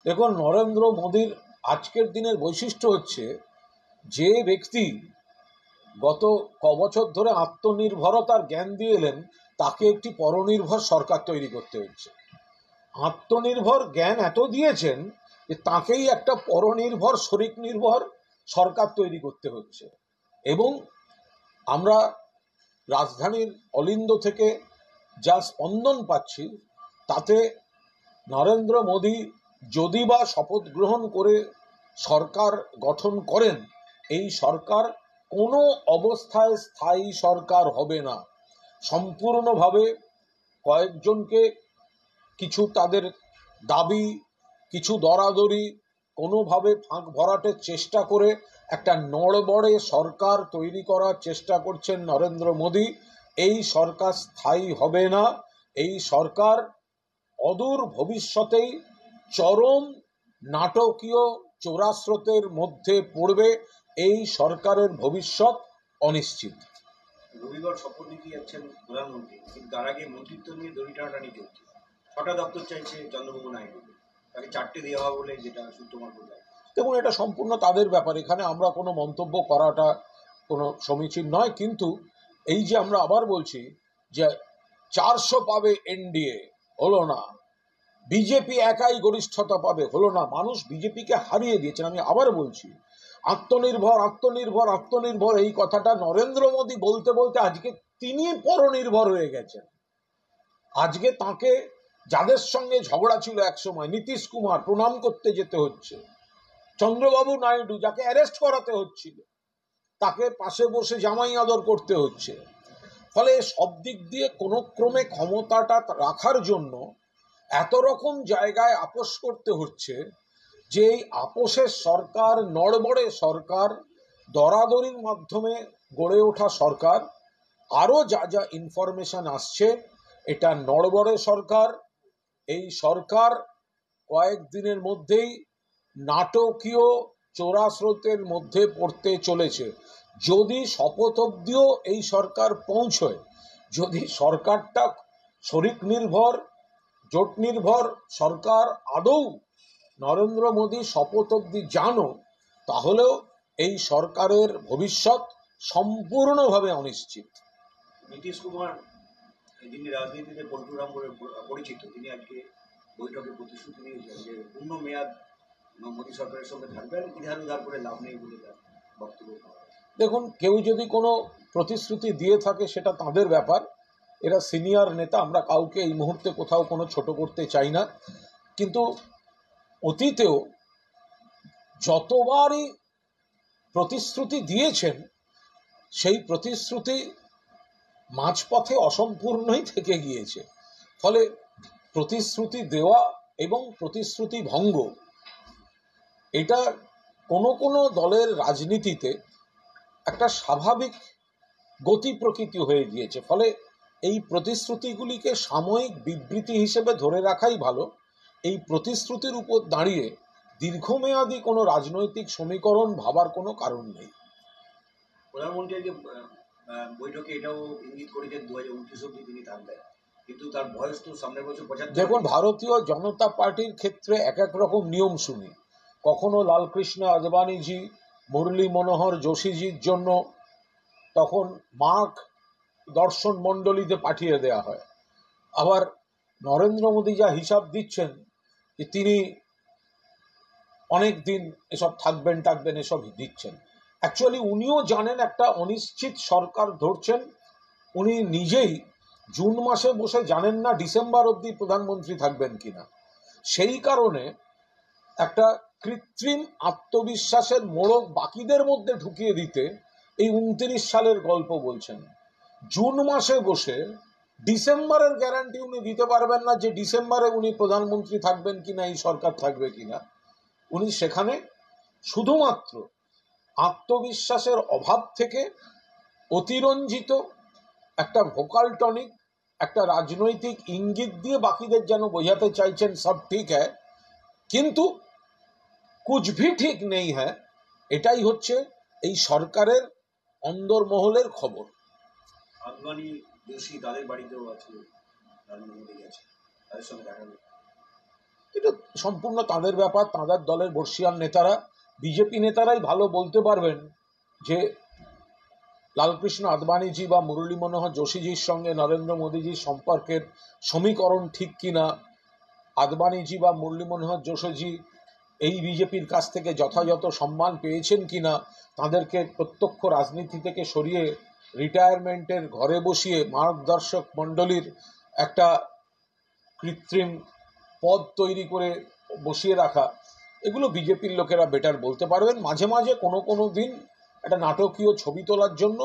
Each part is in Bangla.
দেখুন, নরেন্দ্র মোদীর আজকের দিনের বৈশিষ্ট্য হচ্ছে যে ব্যক্তি গত কবছর ধরে আত্মনির্ভরতার জ্ঞান দিয়ে এলেন তাকে একটি পরনির্ভর সরকার তৈরি করতে হচ্ছে। আত্মনির্ভর জ্ঞান এত দিয়েছেন যে তাকেই একটা পরনির্ভর শরিক নির্ভর সরকার তৈরি করতে হচ্ছে। এবং আমরা রাজধানীর অলিন্দ থেকে যা স্পন্দন পাচ্ছি তাতে নরেন্দ্র মোদী যদি বা শপথ গ্রহণ করে সরকার গঠন করেন, এই সরকার কোনো অবস্থায় স্থায়ী সরকার হবে না। সম্পূর্ণভাবে কয়েকজনকে কিছু তাদের দাবি, কিছু দরাদরি কোনোভাবে ফাঁক ভরাটের চেষ্টা করে একটা নড়বড়ে সরকার তৈরি করার চেষ্টা করছেন নরেন্দ্র মোদী। এই সরকার স্থায়ী হবে না। এই সরকার অদূর ভবিষ্যতেই চরম নাটকীয় চোরাস্রোতের মধ্যে পড়বে। এই সরকারের ভবিষ্যৎ অনিশ্চিত। রবিবার শপথ নিতে যাচ্ছেন প্রধানমন্ত্রী, কিন্তু তার আগে মন্ত্রিত্ব নিয়ে দড়ি টানাটানি চলছে। 6টা দপ্তর চাইছে চন্দ্রবাবু নাইডু, তাকে 4টে দেওয়া হবে বলে যেটা সূত্রমার বললেন। দেখুন, এটা সম্পূর্ণ তাদের ব্যাপার, এখানে আমরা কোনো মন্তব্য করাটা কোনো সমীচীন নয়। কিন্তু এই যে আমরা আবার বলছি যে 400 পাবে এনডিএ, হলো না। বিজেপি একাই গরিষ্ঠতা পাবে, হলো না। মানুষ বিজেপিকে হারিয়ে দিয়েছেন। আমি আবার বলছি, আত্মনির্ভর আত্মনির্ভর আত্মনির্ভর এই কথাটা নরেন্দ্র মোদী বলতে বলতে আজকে তিনি পরনির্ভর হয়ে গেছেন। আজকে তাকে যাদের সঙ্গে ঝগড়া ছিল একসময়, নীতিশ কুমার প্রণাম করতে যেতে হচ্ছে, চন্দ্রবাবু নাইডু যাকে অ্যারেস্ট করাতে হচ্ছিল তাকে পাশে বসে জামাই আদর করতে হচ্ছে। ফলে সব দিক দিয়ে কোনো ক্রমে ক্ষমতাটা রাখার জন্য এত রকম জায়গায় আপোষ করতে হচ্ছে যে এই আপোষের সরকার, নড়বড়ে সরকার, দরাদরির মাধ্যমে গড়ে ওঠা সরকার, আরও যা যা ইনফরমেশন আসছে, এটা নড়বড়ে সরকার। এই সরকার কয়েকদিনের মধ্যেই নাটকীয় চোরাস্রোতের মধ্যে পড়তে চলেছে। যদি শপথ অবধিও এই সরকার পৌঁছয়, যদি সরকারটা শরিক নির্ভর জোট নির্ভর সরকার আদৌ নরেন্দ্র মোদী শপথ অবধি জানো, তাহলেও এই সরকারের ভবিষ্যৎ সম্পূর্ণভাবে অনিশ্চিত। নীতিশ কুমার, যিনি রাজনীতিতে পল্টুরাম বলে পরিচিত, তিনি আজকে বৈঠকে প্রতিশ্রুতি দিয়েছেন যে পূর্ণ মেয়াদ মোদী সরকারের সঙ্গে থাকবেন, ইধার উধার করে লাভ নেই বলে তার বক্তব্য। দেখুন, কেউ যদি কোনো প্রতিশ্রুতি দিয়ে থাকে সেটা তাদের ব্যাপার। এরা সিনিয়র নেতা, আমরা কাউকে এই মুহূর্তে কোথাও কোনো ছোট করতে চাই না। কিন্তু অতীতেও যতবারই প্রতিশ্রুতি দিয়েছেন, সেই প্রতিশ্রুতি মাঝপথে অসম্পূর্ণই থেকে গিয়েছে। ফলে প্রতিশ্রুতি দেওয়া এবং প্রতিশ্রুতি ভঙ্গ, এটা কোনো কোনো দলের রাজনীতিতে একটা স্বাভাবিক গতি প্রকৃতি হয়ে গিয়েছে। ফলে এই প্রতিশ্রুতিগুলিকে সাময়িক বিবৃতি হিসেবে ধরে রাখাই ভালো। এই প্রতিশ্রুতির উপর দাঁড়িয়ে দীর্ঘমেয়াদী কোনো রাজনৈতিক সমীকরণ ভাবার কোনো কারণ নেই। প্রধানমন্ত্রী যে বৈঠকে এটাও ইঙ্গিত করেছেন 2029 অব্দি তিনি থাকবেন, কিন্তু তার বয়স তো সামনের বছর 75। দেখুন, ভারতীয় জনতা পার্টির ক্ষেত্রে এক এক রকম নিয়ম শুনি। কখনো লালকৃষ্ণ আদবানিজি, মুরলী মনোহর যোশীজির জন্য তখন মার্ক দর্শন মণ্ডলীতে পাঠিয়ে দেয়া হয়। আবার নরেন্দ্র মোদী যা হিসাব দিচ্ছেন যে তিনি অনেক দিন এসব থাকবেন এসব দিচ্ছেন। অ্যাকচুয়ালি উনিও জানেন একটা অনিশ্চিত সরকার ধরছেন। উনি নিজেই জুন মাসে বসে জানেন না ডিসেম্বর অবধি প্রধানমন্ত্রী থাকবেন কিনা। সেই কারণে একটা কৃত্রিম আত্মবিশ্বাসের মোড়ক বাকিদের মধ্যে ঢুকিয়ে দিতে এই 29 সালের গল্প বলছেন। জুন মাসে বসে ডিসেম্বরের গ্যারান্টি উনি দিতে পারবেন না যে ডিসেম্বরে উনি প্রধানমন্ত্রী থাকবেন কিনা, এই সরকার থাকবে কিনা। উনি সেখানে শুধুমাত্র আত্মবিশ্বাসের অভাব থেকে অতিরঞ্জিত একটা ভোকাল টনিক, একটা রাজনৈতিক ইঙ্গিত দিয়ে বাকিদের যেন বোঝাতে চাইছেন সব ঠিক হ্যায় কিন্তু কুছ ভি ঠিক নেই হ্যায়। এটাই হচ্ছে এই সরকারের অন্দরমহলের খবর। আদবানি, যোশী তাদের বাড়িতেও আছে, নরেন্দ্র মোদী গেছে, তাদের সঙ্গে দেখা করতে। তো এটা সম্পূর্ণ তাদের ব্যাপার। তাদের দলের বর্ষীয়ান নেতারা, বিজেপি নেতারাই ভালো বলতে পারবেন যে লালকৃষ্ণ আদবানিজি বা মুরলী মনোহর যোশীজির সঙ্গে নরেন্দ্র মোদীজির সম্পর্কের সমীকরণ ঠিক কিনা, আদবানিজি বা মুরলী মনোহর যোশীজি এই বিজেপির কাছ থেকে যথাযথ সম্মান পেয়েছেন কিনা, তাদেরকে প্রত্যক্ষ রাজনীতি থেকে সরিয়ে রিটায়ারমেন্টের ঘরে বসিয়ে মার্গদর্শক মণ্ডলীর একটা কৃত্রিম পদ তৈরি করে বসিয়ে রাখা, এগুলো বিজেপির লোকেরা বেটার বলতে পারবেন। মাঝে মাঝে কোনো কোনো দিন একটা নাটকীয় ছবি তোলার জন্য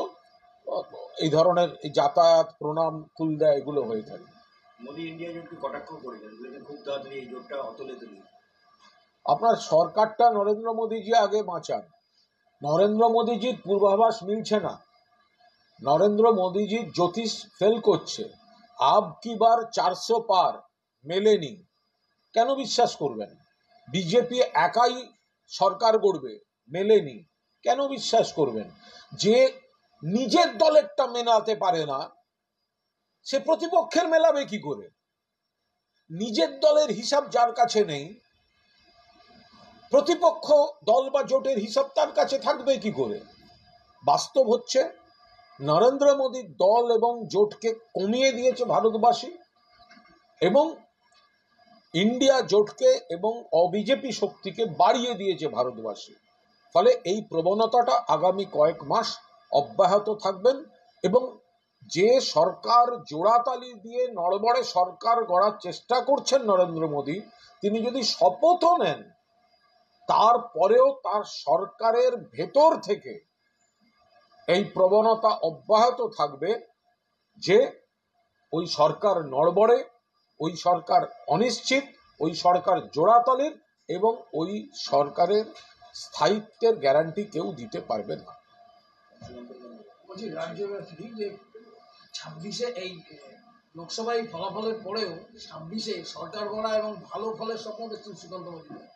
এই ধরনের যাতায়াত, প্রণাম, ফুল দেয়, এগুলো হয়ে থাকে। মোদী ইন্ডিয়া জোটকে কটাক্ষ করেছেন, বলেছেন খুব তাড়াতাড়ি এই জোটটা অতলে তুলি। আপনার সরকারটা নরেন্দ্র মোদীজি আগে বাঁচান। নরেন্দ্র মোদীজির পূর্বাভাস মিলছে না, নরেন্দ্র মোদীজির জ্যোতিষ ফেল করছে। আব কি বার 400 পার মেলেনি, কেন বিশ্বাস করবেন? বিজেপি একাই সরকার গড়বে, মেলেনি, কেন বিশ্বাস করবেন? যে নিজের দলেরটা মেলাতে পারে না, সে প্রতিপক্ষের মেলাবে কি করে? নিজের দলের হিসাব যার কাছে নেই, প্রতিপক্ষ দল বা জোটের হিসাব তার কাছে থাকবে কি করে? বাস্তব হচ্ছে নরেন্দ্র মোদীর দল এবং জোটকে কমিয়ে দিয়েছে ভারতবাসী, এবং ইন্ডিয়া জোটকে এবং অবিজেপি শক্তিকে বাড়িয়ে দিয়েছে ভারতবাসী। ফলে এই প্রবণতাটা আগামী কয়েক মাস অব্যাহত থাকবেন, এবং যে সরকার জোড়াতালি দিয়ে নড়বড়ে সরকার গড়ার চেষ্টা করছেন নরেন্দ্র মোদী, তিনি যদি শপথও নেন, তারপরেও তার সরকারের ভেতর থেকে এই প্রবণতা অব্যাহত থাকবে যে ওই সরকার নড়বড়ে, ওই সরকার অনিশ্চিত, ওই সরকার জোড়াতালির, এবং ওই সরকারের স্থায়িত্বের গ্যারান্টি কেউ দিতে পারবে না। বলছি রাজ্যব্যাপী যে 26-এ এই লোকসভায় ফলাফলের পরেও 26-এ সরকার গড়া এবং ভালো ফলের স্বপ্ন দেখছেন সুকান্ত মজুমদার।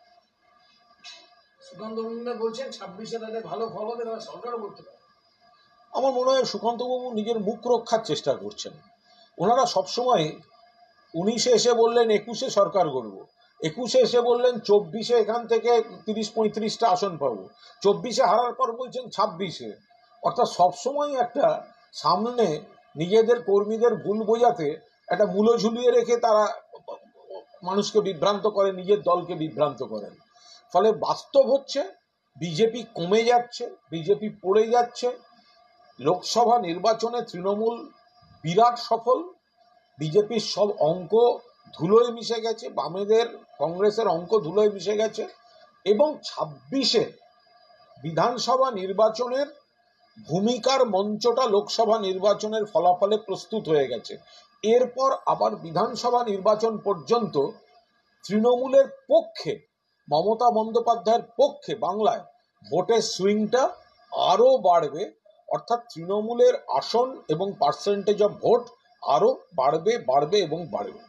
সুকান্ত মজুমদার বলছেন 26-এ তাদের ভালো ফল হবে, তারা সরকারও করতে পারে। আমার মনে হয় সুকান্তবাবু নিজের মুখ রক্ষার চেষ্টা করছেন। ওনারা সবসময় 19-এ এসে বললেন 21-এ সরকার গড়ব, 21-এ এসে বললেন 24-এ এখান থেকে 30-35টা আসন পাবো, 24-এ হারার পর বলছেন 26-এ। অর্থাৎ সবসময় একটা সামনে নিজেদের কর্মীদের ভুল বোঝাতে একটা মূল্য ঝুলিয়ে রেখে তারা মানুষকে বিভ্রান্ত করে, নিজের দলকে বিভ্রান্ত করেন। ফলে বাস্তব হচ্ছে বিজেপি কমে যাচ্ছে, বিজেপি পড়ে যাচ্ছে। লোকসভা নির্বাচনে তৃণমূল বিরাট সফল, বিজেপির সব অঙ্ক ধুলোয় মিশে গেছে, বামেদের কংগ্রেসের অঙ্ক ধুলোয় মিশে গেছে, এবং 26-এ বিধানসভা নির্বাচনের ভূমিকার মঞ্চটা লোকসভা নির্বাচনের ফলাফলে প্রস্তুত হয়ে গেছে। এরপর আবার বিধানসভা নির্বাচন পর্যন্ত তৃণমূলের পক্ষে, মমতা বন্দ্যোপাধ্যায়ের পক্ষে বাংলায় ভোটের সুইংটা আরও বাড়বে। অর্থাৎ তৃণমূলের আসন এবং পার্সেন্টেজ অফ ভোট আরও বাড়বে এবং বাড়বে।